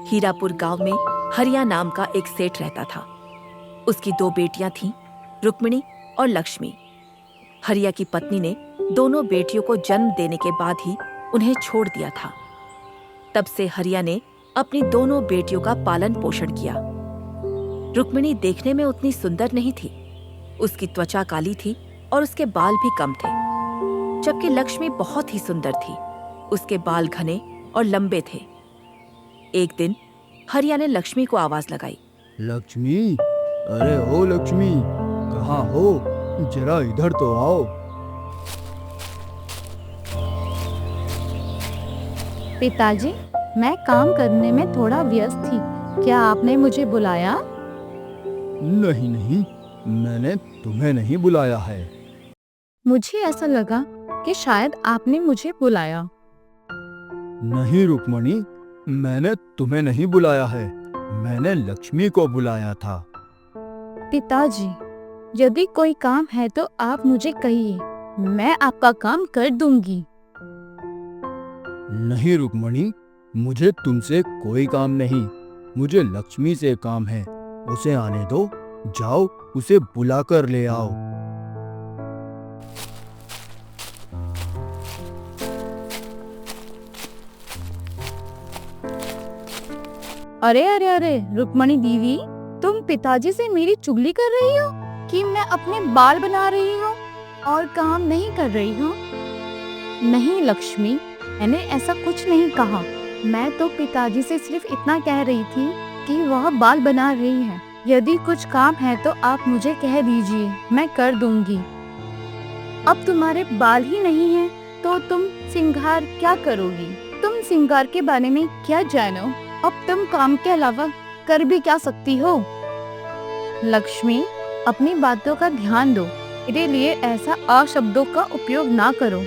हीरापुर गांव में हरिया नाम का एक सेठ रहता था। उसकी 2 बेटियां थीं, रुक्मिणी और लक्ष्मी। हरिया की पत्नी ने दोनों बेटियों को जन्म देने के बाद ही उन्हें छोड़ दिया था। तब से हरिया ने अपनी दोनों बेटियों का पालन पोषण किया। रुक्मिणी देखने में उतनी सुंदर नहीं थी, उसकी त्वचा काली थी और उसके बाल भी कम थे, जबकि लक्ष्मी बहुत ही सुंदर थी, उसके बाल घने और लंबे थे। एक दिन हरिया ने लक्ष्मी को आवाज लगाई। लक्ष्मी, अरे ओ लक्ष्मी, कहाँ हो? जरा इधर तो आओ। पिताजी, मैं काम करने में थोड़ा व्यस्त थी, क्या आपने मुझे बुलाया? नहीं नहीं, मैंने तुम्हें नहीं बुलाया है। मुझे ऐसा लगा कि शायद आपने मुझे बुलाया। नहीं रुक्मणी, मैंने तुम्हें नहीं बुलाया है, मैंने लक्ष्मी को बुलाया था। पिताजी, यदि कोई काम है तो आप मुझे कहिए, मैं आपका काम कर दूंगी। नहीं रुक्मणी, मुझे तुमसे कोई काम नहीं, मुझे लक्ष्मी से काम है। उसे आने दो, जाओ उसे बुला कर ले आओ। अरे अरे अरे, रुक्मणी दीदी, तुम पिताजी से मेरी चुगली कर रही हो कि मैं अपने बाल बना रही हूँ और काम नहीं कर रही हूँ? नहीं लक्ष्मी, मैंने ऐसा कुछ नहीं कहा। मैं तो पिताजी से सिर्फ इतना कह रही थी कि वह बाल बना रही है। यदि कुछ काम है तो आप मुझे कह दीजिए, मैं कर दूंगी। अब तुम्हारे बाल ही नहीं है तो तुम श्रृंगार क्या करोगी? तुम श्रृंगार के बारे में क्या जानो? अब तुम काम के अलावा कर भी क्या सकती हो? लक्ष्मी, अपनी बातों का ध्यान दो, मेरे लिए ऐसा अशब्दों का उपयोग ना करो।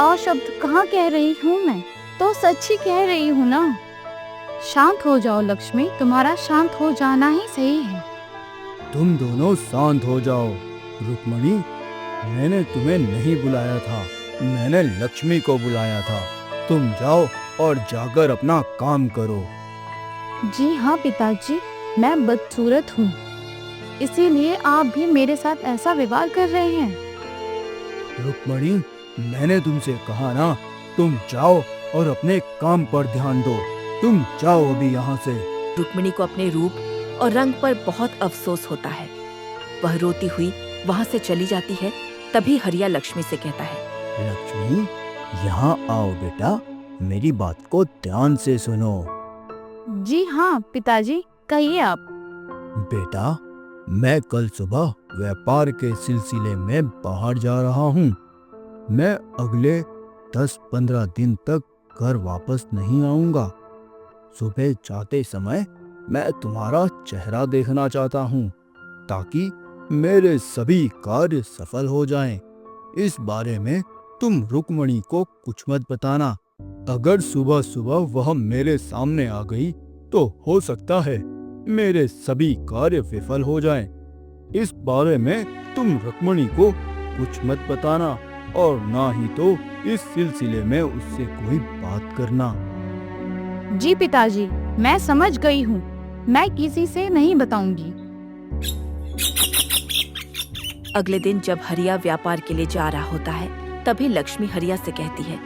अशब्द कहाँ कह रही हूँ मैं, तो सच ही कह रही हूँ ना। शांत हो जाओ लक्ष्मी, तुम्हारा शांत हो जाना ही सही है। तुम दोनों शांत हो जाओ। रुक्मणी, मैंने तुम्हें नहीं बुलाया था, मैंने लक्ष्मी को बुलाया था। तुम जाओ और जाकर अपना काम करो। जी हाँ पिताजी, मैं बदसूरत हूँ, इसीलिए आप भी मेरे साथ ऐसा व्यवहार कर रहे हैं। रुक्मणी, मैंने तुमसे कहा ना, तुम जाओ और अपने काम पर ध्यान दो। तुम जाओ अभी यहाँ से। रुक्मिणी को अपने रूप और रंग पर बहुत अफसोस होता है। वह रोती हुई वहां से चली जाती है। तभी हरिया लक्ष्मी से कहता है, लक्ष्मी, यहाँ आओ बेटा, मेरी बात को ध्यान से सुनो। जी हाँ पिताजी, कहिए आप। बेटा, मैं कल सुबह व्यापार के सिलसिले में बाहर जा रहा हूँ। मैं अगले 10-15 दिन तक घर वापस नहीं आऊंगा। सुबह जाते समय मैं तुम्हारा चेहरा देखना चाहता हूँ, ताकि मेरे सभी कार्य सफल हो जाएं। इस बारे में तुम रुक्मणी को कुछ मत बताना। अगर सुबह सुबह वह मेरे सामने आ गई तो हो सकता है मेरे सभी कार्य विफल हो जाएं। इस बारे में तुम रुक्मणी को कुछ मत बताना और ना ही तो इस सिलसिले में उससे कोई बात करना। जी पिताजी, मैं समझ गई हूँ, मैं किसी से नहीं बताऊंगी। अगले दिन जब हरिया व्यापार के लिए जा रहा होता है, तभी लक्ष्मी हरिया से कहती है,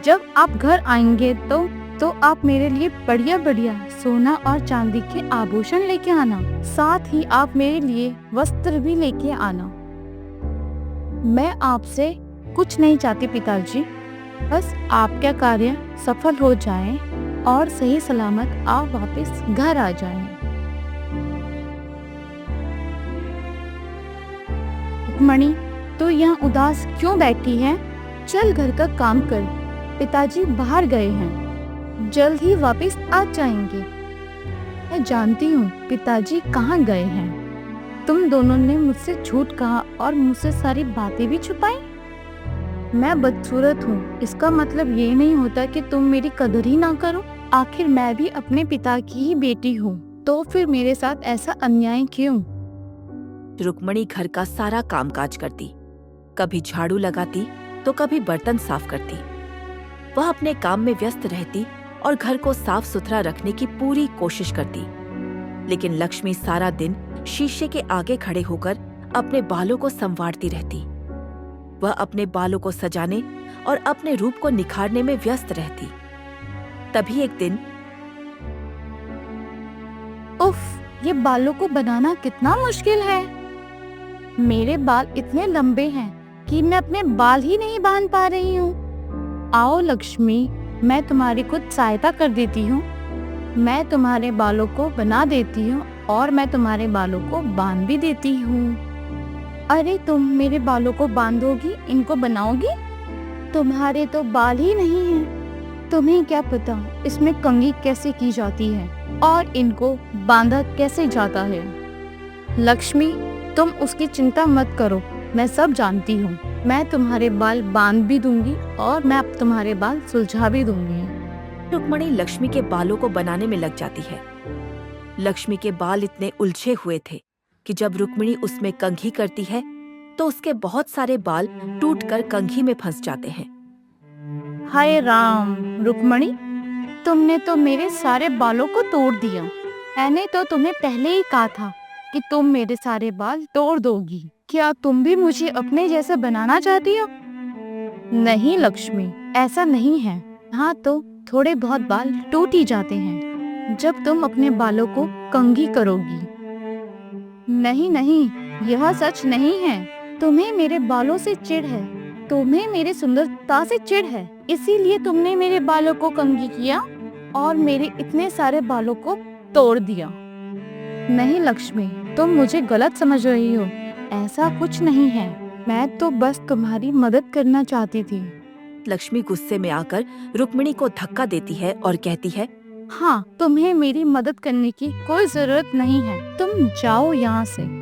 जब आप घर आएंगे तो आप मेरे लिए बढ़िया बढ़िया सोना और चांदी के आभूषण लेके आना। साथ ही आप मेरे लिए वस्त्र भी लेके आना। मैं आपसे कुछ नहीं चाहती पिताजी, बस आपका कार्य सफल हो जाए और सही सलामत आप वापस घर आ जाएं। रुक्मणी, तो यहाँ उदास क्यों बैठी है? चल घर का काम कर। पिताजी बाहर गए हैं, जल्द ही वापस आ जाएंगे। मैं जानती हूँ पिताजी कहाँ गए हैं। तुम दोनों ने मुझसे झूठ कहा और मुझसे सारी बातें भी छुपाई। मैं बदसूरत हूँ, इसका मतलब ये नहीं होता कि तुम मेरी कदर ही ना करो। आखिर मैं भी अपने पिता की ही बेटी हूँ, तो फिर मेरे साथ ऐसा अन्याय क्यों? रुक्मणी घर का सारा कामकाज करती, कभी झाड़ू लगाती तो कभी बर्तन साफ करती। वह अपने काम में व्यस्त रहती और घर को साफ सुथरा रखने की पूरी कोशिश करती। लेकिन लक्ष्मी सारा दिन शीशे के आगे खड़े होकर अपने बालों को संवारती रहती। वह अपने बालों को सजाने और अपने रूप को निखारने में व्यस्त रहती। तभी एक दिन, उफ, ये बालों को बनाना कितना मुश्किल है। मेरे बाल इतने लंबे हैं कि मैं अपने बाल ही नहीं बांध पा रही हूँ। आओ लक्ष्मी, मैं तुम्हारी कुछ सहायता कर देती हूँ। मैं तुम्हारे बालों को बना देती हूँ और मैं तुम्हारे बालों को बांध भी देती हूँ। अरे तुम मेरे बालों को बांधोगी, इनको बनाओगी? तुम्हारे तो बाल ही नहीं हैं। तुम्हें क्या पता इसमें कंघी कैसे की जाती है और इनको बांधा कैसे जाता है। लक्ष्मी, तुम उसकी चिंता मत करो, मैं सब जानती हूँ। मैं तुम्हारे बाल बांध भी दूंगी और मैं अब तुम्हारे बाल सुलझा भी दूंगी। रुक्मणी लक्ष्मी के बालों को बनाने में लग जाती है। लक्ष्मी के बाल इतने उलझे हुए थे कि जब रुक्मिणी उसमें कंघी करती है तो उसके बहुत सारे बाल टूटकर कंघी में फंस जाते हैं। हाय राम, रुक्मणी, तुमने तो मेरे सारे बालों को तोड़ दिया। मैंने तो तुम्हें पहले ही कहा था कि तुम मेरे सारे बाल तोड़ दोगी। क्या तुम भी मुझे अपने जैसा बनाना चाहती हो? नहीं लक्ष्मी, ऐसा नहीं है। हाँ, तो थोड़े बहुत बाल टूट ही जाते हैं जब तुम अपने बालों को कंघी करोगी। नहीं नहीं, यह सच नहीं है। तुम्हें मेरे बालों से चिढ़ है, तुम्हें मेरी सुंदरता से चिढ़ है, इसीलिए तुमने मेरे बालों को कंघी किया और मेरे इतने सारे बालों को तोड़ दिया। नहीं लक्ष्मी, तुम मुझे गलत समझ रही हो। ऐसा कुछ नहीं है, मैं तो बस तुम्हारी मदद करना चाहती थी। लक्ष्मी गुस्से में आकर रुक्मिणी को धक्का देती है और कहती है, हाँ, तुम्हें मेरी मदद करने की कोई जरूरत नहीं है। तुम जाओ यहाँ से।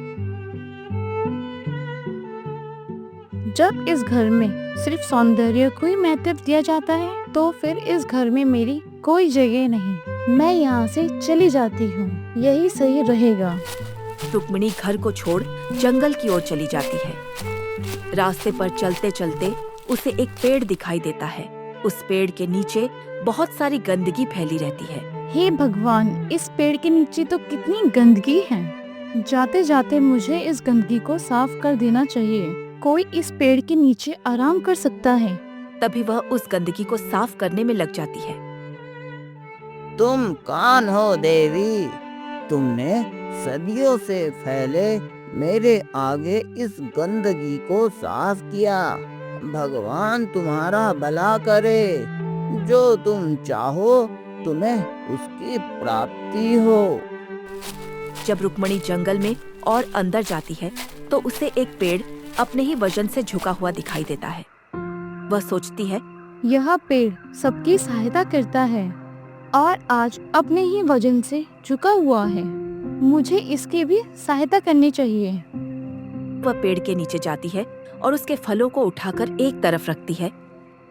जब इस घर में सिर्फ सौंदर्य को ही महत्व दिया जाता है तो फिर इस घर में मेरी कोई जगह नहीं। मैं यहाँ से चली जाती हूँ, यही सही रहेगा। रुक्मिणी घर को छोड़ जंगल की ओर चली जाती है। रास्ते पर चलते चलते उसे एक पेड़ दिखाई देता है। उस पेड़ के नीचे बहुत सारी गंदगी फैली रहती है। हे भगवान, इस पेड़ के नीचे तो कितनी गंदगी है। जाते जाते मुझे इस गंदगी को साफ कर देना चाहिए। कोई इस पेड़ के नीचे आराम कर सकता है। तभी वह उस गंदगी को साफ करने में लग जाती है। तुम कौन हो देवी? तुमने सदियों से फैले मेरे आगे इस गंदगी को साफ किया। भगवान तुम्हारा भला करे। जो तुम चाहो तुम्हें उसकी प्राप्ति हो। जब रुक्मिणी जंगल में और अंदर जाती है तो उसे एक पेड़ अपने ही वजन से झुका हुआ दिखाई देता है। वह सोचती है, यह पेड़ सबकी सहायता करता है और आज अपने ही वजन से झुका हुआ है। मुझे इसकी भी सहायता करनी चाहिए। वह पेड़ के नीचे जाती है और उसके फलों को उठाकर एक तरफ रखती है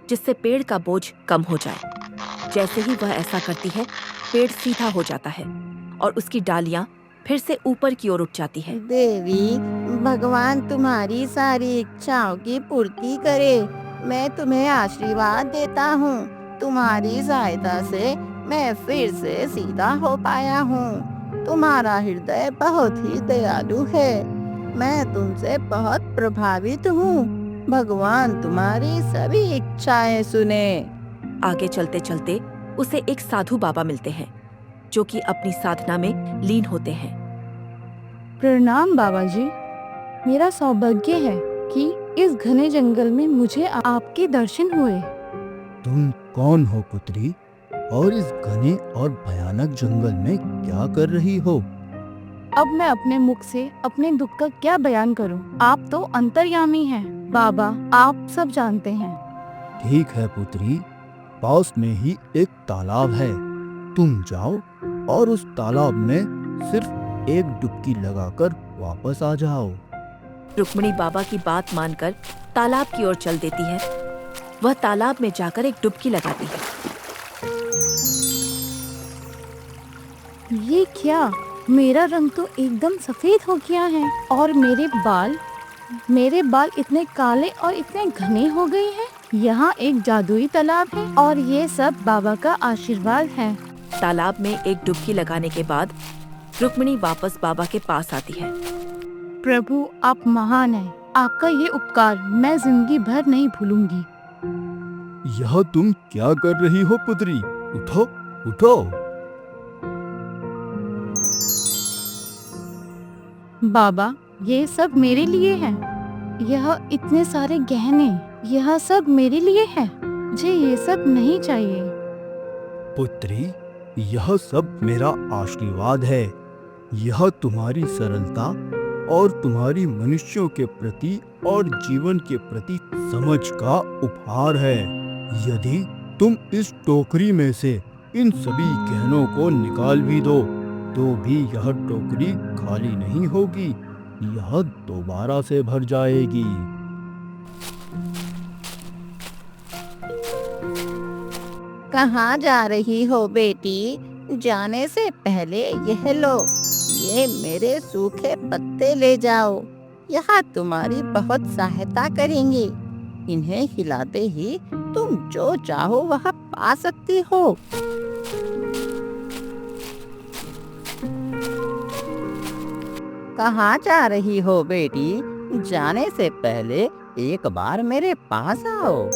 जिससे पेड़ का बोझ कम हो जाए। जैसे ही वह ऐसा करती है, पेड़ सीधा हो जाता है और उसकी डालियां फिर से ऊपर की ओर उठ जाती है। देवी, भगवान तुम्हारी सारी इच्छाओं की पूर्ति करे। मैं तुम्हें आशीर्वाद देता हूँ। तुम्हारी सहायता से मैं फिर से सीधा हो पाया हूँ। तुम्हारा हृदय बहुत ही दयालु है। मैं तुमसे बहुत प्रभावित हूँ। भगवान तुम्हारी सभी इच्छाएं सुने। आगे चलते चलते उसे एक साधु बाबा मिलते हैं जो कि अपनी साधना में लीन होते हैं। प्रणाम बाबा जी, मेरा सौभाग्य है कि इस घने जंगल में मुझे आपके दर्शन हुए। तुम कौन हो पुत्री, और इस घने और भयानक जंगल में क्या कर रही हो? अब मैं अपने मुख से अपने दुख का क्या बयान करूं? आप तो अंतर्यामी हैं बाबा, आप सब जानते हैं। ठीक है पुत्री, पास में ही एक तालाब है। तुम जाओ और उस तालाब में सिर्फ एक डुबकी लगाकर वापस आ जाओ। रुक्मिणी बाबा की बात मानकर तालाब की ओर चल देती है। वह तालाब में जाकर एक डुबकी लगाती है। ये क्या? मेरा रंग तो एकदम सफेद हो गया है और मेरे बाल इतने काले और इतने घने हो गए हैं। यहाँ एक जादुई तालाब है और ये सब बाबा का आशीर्वाद है। तालाब में एक डुबकी लगाने के बाद रुक्मिणी वापस बाबा के पास आती है। प्रभु, आप महान हैं। आपका ये उपकार मैं जिंदगी भर नहीं भूलूंगी। यह तुम क्या कर रही हो पुत्री? उठो उठो। बाबा, ये सब मेरे लिए है। यह इतने सारे गहने, यह सब मेरे लिए है। मुझे ये सब नहीं चाहिए। पुत्री, यह सब मेरा आशीर्वाद है। यह तुम्हारी सरलता और तुम्हारी मनुष्यों के प्रति और जीवन के प्रति समझ का उपहार है। यदि तुम इस टोकरी में से इन सभी गहनों को निकाल भी दो तो भी यह टोकरी खाली नहीं होगी, यह दोबारा से भर जाएगी। कहाँ जा रही हो बेटी? जाने से पहले यह लो, ये मेरे सूखे पत्ते ले जाओ। यह तुम्हारी बहुत सहायता करेंगे। इन्हें हिलाते ही तुम जो चाहो वह पा सकती हो। कहाँ जा रही हो बेटी? जाने से पहले एक बार मेरे पास आओ।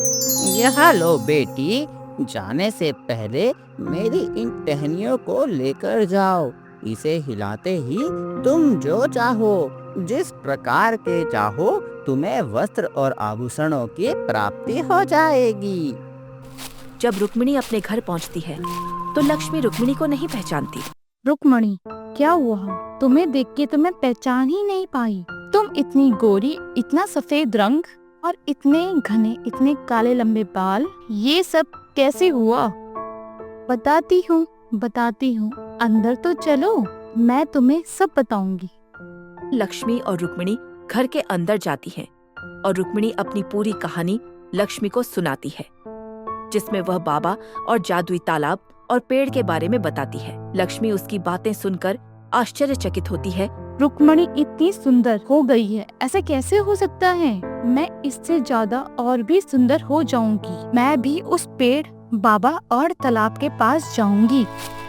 यह लो बेटी, जाने से पहले मेरी इन टहनियों को लेकर जाओ। इसे हिलाते ही तुम जो चाहो, जिस प्रकार के चाहो, तुम्हें वस्त्र और आभूषणों की प्राप्ति हो जाएगी। जब रुक्मिणी अपने घर पहुंचती है तो लक्ष्मी रुक्मिणी को नहीं पहचानती। रुक्मणी, क्या हुआ? तुम्हें देख के तो मैं पहचान ही नहीं पाई। तुम इतनी गोरी, इतना सफेद रंग और इतने घने, इतने काले लंबे बाल, ये सब कैसे हुआ? बताती हूँ। अंदर तो चलो, मैं तुम्हें सब बताऊंगी। लक्ष्मी और रुक्मिणी घर के अंदर जाती हैं और रुक्मिणी अपनी पूरी कहानी लक्ष्मी को सुनाती है, जिसमें वह बाबा और जादुई तालाब और पेड़ के बारे में बताती है। लक्ष्मी उसकी बातें सुनकर आश्चर्यचकित होती है। रुक्मणी इतनी सुंदर हो गई है, ऐसा कैसे हो सकता है? मैं इससे ज्यादा और भी सुंदर हो जाऊंगी। मैं भी उस पेड़, बाबा और तालाब के पास जाऊंगी।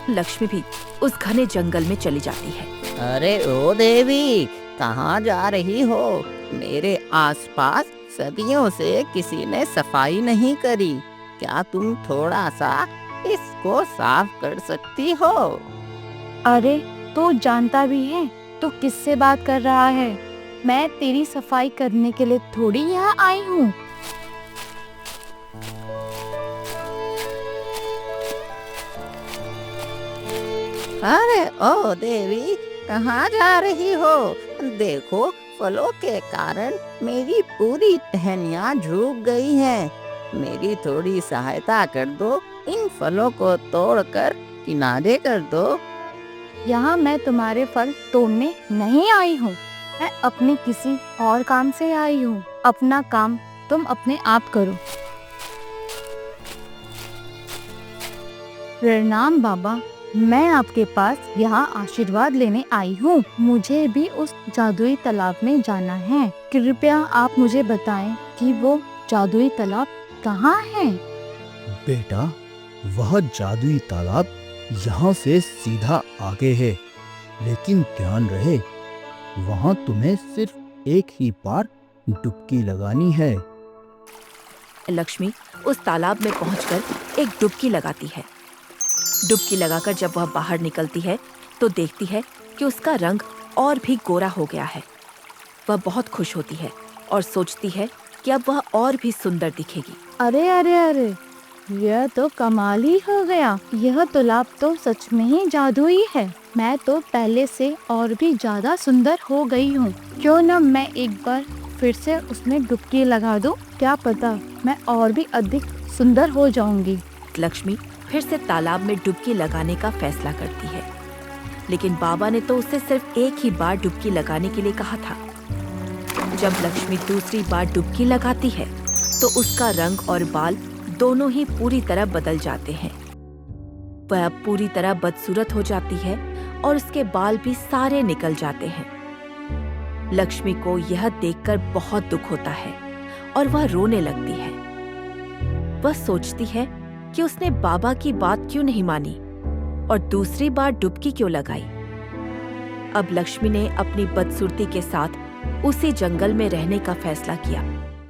लक्ष्मी भी उस घने जंगल में चली जाती है। अरे ओ देवी, कहाँ जा रही हो? मेरे आसपास सदियों से किसी ने सफाई नहीं करी। क्या तुम थोड़ा सा इसको साफ कर सकती हो? अरे, तो जानता भी है तो किससे बात कर रहा है? मैं तेरी सफाई करने के लिए थोड़ी यहाँ आई हूँ। अरे ओ देवी, कहाँ जा रही हो? देखो, फलों के कारण मेरी पूरी टहनियाँ झुक गई हैं। मेरी थोड़ी सहायता कर दो, इन फलों को तोड़कर किनारे कर दो। यहाँ मैं तुम्हारे फल तोड़ने नहीं आई हूँ। मैं अपने किसी और काम से आई हूँ। अपना काम तुम अपने आप करो। प्रणाम बाबा, मैं आपके पास यहाँ आशीर्वाद लेने आई हूँ। मुझे भी उस जादुई तालाब में जाना है। कृपया आप मुझे बताएं कि वो जादुई तालाब कहाँ है? बेटा, वह जादुई तालाब यहाँ से सीधा आगे है, लेकिन ध्यान रहे, वहाँ तुम्हें सिर्फ एक ही बार डुबकी लगानी है। लक्ष्मी उस तालाब में पहुंचकर एक डुबकी लगाती है। डुबकी लगाकर जब वह बाहर निकलती है तो देखती है कि उसका रंग और भी गोरा हो गया है। वह बहुत खुश होती है और सोचती है कि अब वह और भी सुंदर दिखेगी। अरे अरे अरे, यह तो कमाल ही हो गया। यह तालाब तो सच में ही जादुई है। मैं तो पहले से और भी ज्यादा सुंदर हो गई हूँ। क्यों न मैं एक बार फिर से उसमें डुबकी लगा दूं? क्या पता मैं और भी अधिक सुंदर हो जाऊंगी। लक्ष्मी फिर से तालाब में डुबकी लगाने का फैसला करती है, लेकिन बाबा ने तो उसे सिर्फ एक ही बार डुबकी लगाने के लिए कहा था। जब लक्ष्मी दूसरी बार डुबकी लगाती है तो उसका रंग और बाल दोनों ही पूरी तरह बदल जाते हैं। वह अब पूरी तरह बदसूरत हो जाती है और उसके बाल भी सारे निकल जाते हैं। लक्ष्मी को यह देखकर बहुत दुख होता है और वह रोने लगती है। वह सोचती है कि उसने बाबा की बात क्यों नहीं मानी और दूसरी बार डुबकी क्यों लगाई। अब लक्ष्मी ने अपनी बदसूरती के साथ उसी जंगल में रहने का फैसला किया।